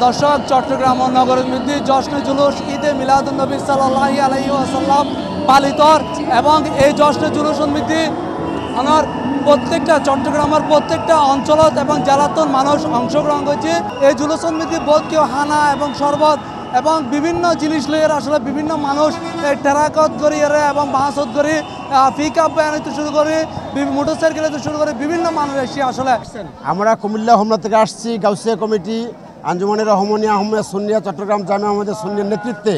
দর্শক, চট্টগ্রাম ও নগরের মধ্যে জশ্নে জুলুস ঈদে মিলাদুন্নবী সাল্লাল্লাহু আলাইহি ওয়াসাল্লাম পালিত এবং এই জশ্নে জুলুসের মধ্যে আমার প্রত্যেকটা চট্টগ্রামের প্রত্যেকটা অঞ্চলত এবং জেলাতন মানুষ অংশগ্রহণ করছে। এই জুলুসের মধ্যে বোধ কেউ হানা এবং শরবত এবং বিভিন্ন জিনিস লইয়ে আসলে বিভিন্ন মানুষ টেরাকত করি এবং বাঁশত করি পিক আপ বানাইতে শুরু করি, মোটরসাইকেল শুরু করে বিভিন্ন মানুষ এসে আসলে আসছেন। আমরা কুমিল্লা হোমনা থেকে আসছি। গাউসিয়া কমিটি, আঞ্জুমানের রহমানিয়া আহমেদ সুন্নিয়া, চট্টগ্রাম জামিয়া আহমেদের সুন্নিয়ার নেতৃত্বে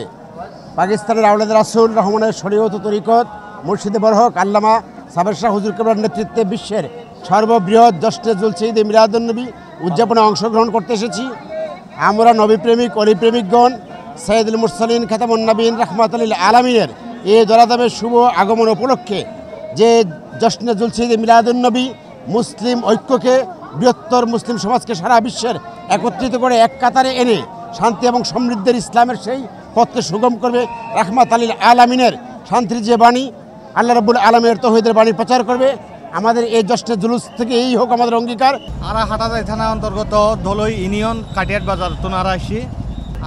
পাকিস্তানের আওলাদ রাসূল রহমানের শরীয়ত তরিকত মুর্শিদে বরহক আল্লামা সাবের শাহ হুজুর কেবলার নেতৃত্বে বিশ্বের সর্ববৃহৎ জশ্নে জুলুস ঈদে মিলাদুন্নবী উদযাপনে অংশগ্রহণ করতে এসেছি। আমরা নবী প্রেমিক অলি প্রেমিকগণ সৈয়দুল মুরসালিন খাতামুন নবীন রাহমাতুল লিল আলামিনের এই দরাদামের শুভ আগমন উপলক্ষে যে জশ্নে জুলুস ঈদে মিলাদুন্নবী মুসলিম ঐক্যকে, বৃহত্তর মুসলিম সমাজকে সারা বিশ্বের একত্রিত করে এক কাতারে এনে শান্তি এবং সমৃদ্ধির ইসলামের সেই পথকে সুগম করবে, রাহমাতুল লিল আলামিনের শান্তির যে বাণী, আল্লাহ রাব্বুল আলামিনের তৌহিদের বাণী প্রচার করবে। আমাদের এই জশ্নে জুলুস থেকে এই হোক আমাদের অঙ্গীকার। আরা হাটাজাই থানা অন্তর্গত ধলই ইউনিয়ন কাটিয়াট বাজার তোনারা আসি।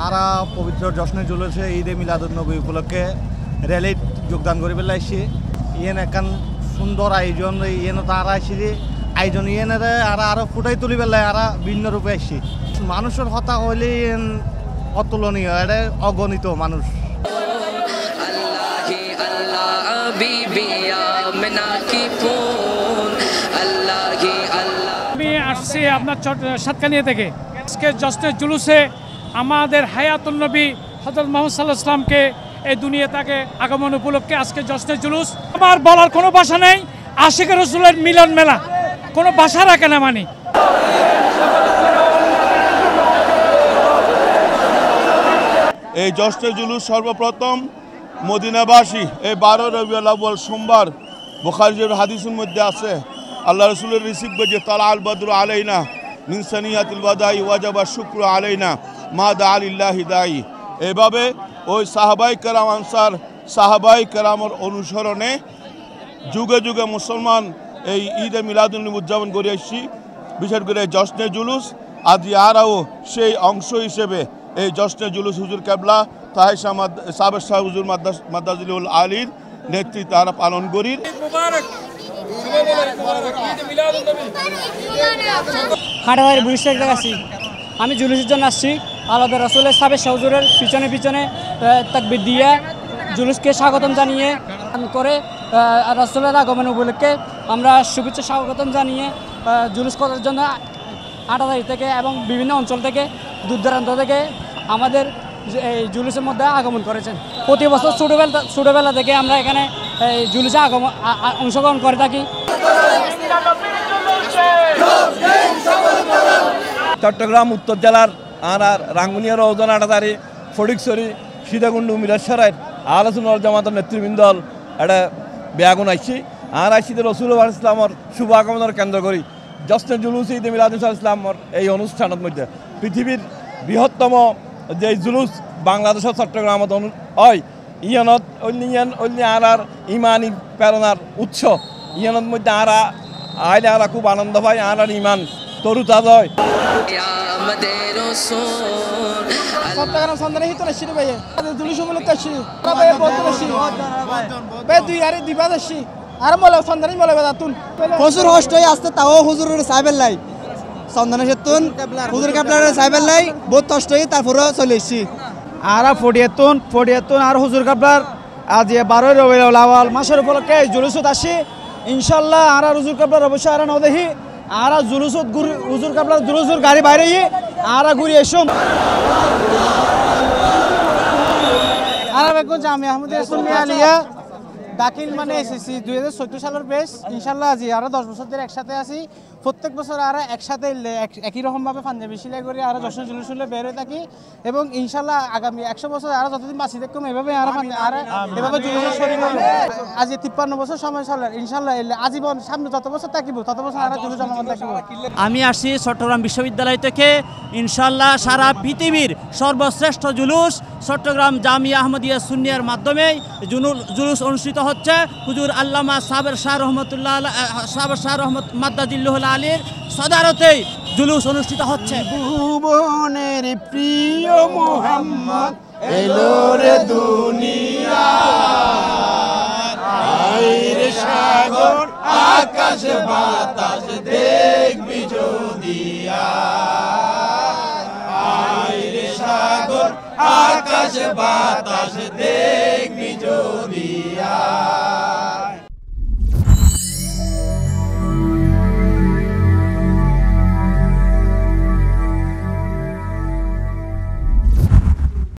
আরা পবিত্র জশ্নে জুলুসে ঈদে মিলাদুন্নবী উপলক্ষে র্যালিত যোগদান করে পেলে আসছি। ইয়েন একান সুন্দর আয়োজন, ইয়েন তারা আসি আয়োজন ইয়েনের আরো ফুটাই তুলি পেলায় আরা ভিন্ন রূপে আসছি। মানুষের হতা হইলে অতুলনীয়, এটা অগণিত মানুষ। আমি আসছি আপনার সাতকানিয়া থেকে। আজকে জশ্নে জুলুসে আমাদের হায়াতুন নবী হযরত মুহাম্মদ সাল্লাল্লাহু আলাইহি ওয়াসাল্লামকে এই দুনিয়া তাকে আগমন উপলক্ষে আজকে জশ্নে জুলুস। আমার বলার কোনো ভাষা নেই, আশিকে রাসূলের মিলন মেলা, কোনো ভাষা রাখে না মানি। এই জশ্নে জুলুস সর্বপ্রথম মদিনাবাসী এই 12 রবিউল আউয়াল সোমবার বুখারীর হাদিসের মধ্যে আছে, আল্লাহ রাসূলের রিসিভ যে তালা আল বদরু আলাইনা মিন সানিয়াতিল ওয়াদাই ওয়াজাবা শুকরু আলাইনা মা দা আলিল্লাহি দাই। এইভাবে ওই সাহাবাই কেরাম আনসার সাহাবাই কেরামের অনুসরণে যুগে যুগে মুসলমান এই ঈদে মিলাদুন্নবী উদযাপন করে আসছি। বিশেষ করে জশ্নে জুলুস আদি আরাও সেই অংশ হিসেবে এই জশ্নে জুলুস হুজুর কেবলা তাই সাবের শাহ হুজুর মাদ্দাজিলুল আলীর নেতৃত্বে তারা পালন করি। হাটাবাড়ি বুড়ির আছি, আমি জুলুসের জন্য আসছি। আল্লাহ রাসূলের সাবের শাহ হুজুরের পিছনে পিছনে তাকবীর দিয়ে জুলুসকে স্বাগতম জানিয়ে করে রাসূলের আগমন উপলক্ষে আমরা শুভেচ্ছা স্বাগতম জানিয়ে জুলুস করার জন্য হাটাবাড়ি থেকে এবং বিভিন্ন অঞ্চল থেকে দূর দূরান্ত থেকে আমাদের এই জুলুসের মধ্যে আগমন করেছেন। প্রতি বছর ছোটোবেলা থেকে আমরা এখানে এই জুলুসে অংশগ্রহণ করে থাকি। চট্টগ্রাম উত্তর জেলার আর রাঙ্গুনিয়া রওজন আটাদারি ফটিকছড়ি সীতাকুণ্ড মিলাসরাইর আহলে সুন্নাত ওয়াল জামাতের নেতৃবৃন্দ এটা বেয়াগুন আইসি আর আইসিতে রাসূলুল্লাহ ইসলামর শুভ আগমনের কেন্দ্র করি জশ্নে জুলুস ঈদে মিলাদুন্নবী ইসলামর এই অনুষ্ঠানের মধ্যে পৃথিবীর বৃহত্তম যে জুলুস বাংলাদেশের চট্টগ্রামত হয় ইয়ানত অন্য আর ইমানি প্রেরণার উৎস। ইয়ানোর মধ্যে আইলে আরা খুব আনন্দ পাই, আর ইমান তরুতা হয়। চট্টগ্রাম সন্ধানে হিত আসছি ভাই, জুলুস উপলক্ষে আসছি দুই আরে দিবাদ আসছি আর মলে সন্ধানে মলে বেদাতুন প্রচুর কষ্ট হয়ে আসতে তাও হুজুরের সাহেবের লাই সন্ধানে সেতুন হুজুর কাবলার সাহেবের লাই বহুত কষ্ট হয়ে তারপরে চলে এসছি। আর ফটিয়াতুন আর হুজুর কাবলার আজ 12 রবিউল আউয়াল মাসের উপলক্ষে জুলুসত আসি। ইনশাল্লাহ আর হুজুর কাবলার অবশ্যই আর ন দেখি আর জুলুসত হুজুর কাবলার জুলুসুর গাড়ি বাইরে আর ঘুরি এসম। আর বেগুন জামিয়া আহমেদিয়া সুন্নিয়া আলিয়া দাখিল মানে এসএসসি 2014 সালের বেশ। ইনশাল্লাহ আজি আর 10 বছর ধরে একসাথে আছি। প্রত্যেক বছর আর একসাথে একই রকমভাবে পাঞ্জাবি সেলাই করে আর জশ্নে জুলুস বের হয়ে থাকি এবং ইনশাল্লাহ আগামী 100 বছর আর যতদিন বাঁচি থাকতাম এভাবে আর এভাবে জুলুসের শরীর আজ 53 বছর সময় চলে। ইনশাল্লাহ আজীবন সামনে যত বছর থাকিব তত বছর আর জুলুস জমাবন থাকিব। আমি আসছি চট্টগ্রাম বিশ্ববিদ্যালয় থেকে। ইনশাল্লাহ সারা পৃথিবীর সর্বশ্রেষ্ঠ জুলুস চট্টগ্রাম জামিয়া আহমদিয়া সুন্নিয়ার মাধ্যমে জুলুস অনুষ্ঠিত হচ্ছে। হুজুর আল্লামা সাবের শাহ রহমত মাদ্দাজিল্লুহুল আলীর সদারতেই জুলুস অনুষ্ঠিত হচ্ছে। ভুবনে নবীর প্রিয় মোহাম্মদ এলো রে দুনিয়া আইরে সাগর আকাশ বাতাস দেখবি যদিয়া আইরে সাগর আকাশ বাতাস দেখবি যদিয়া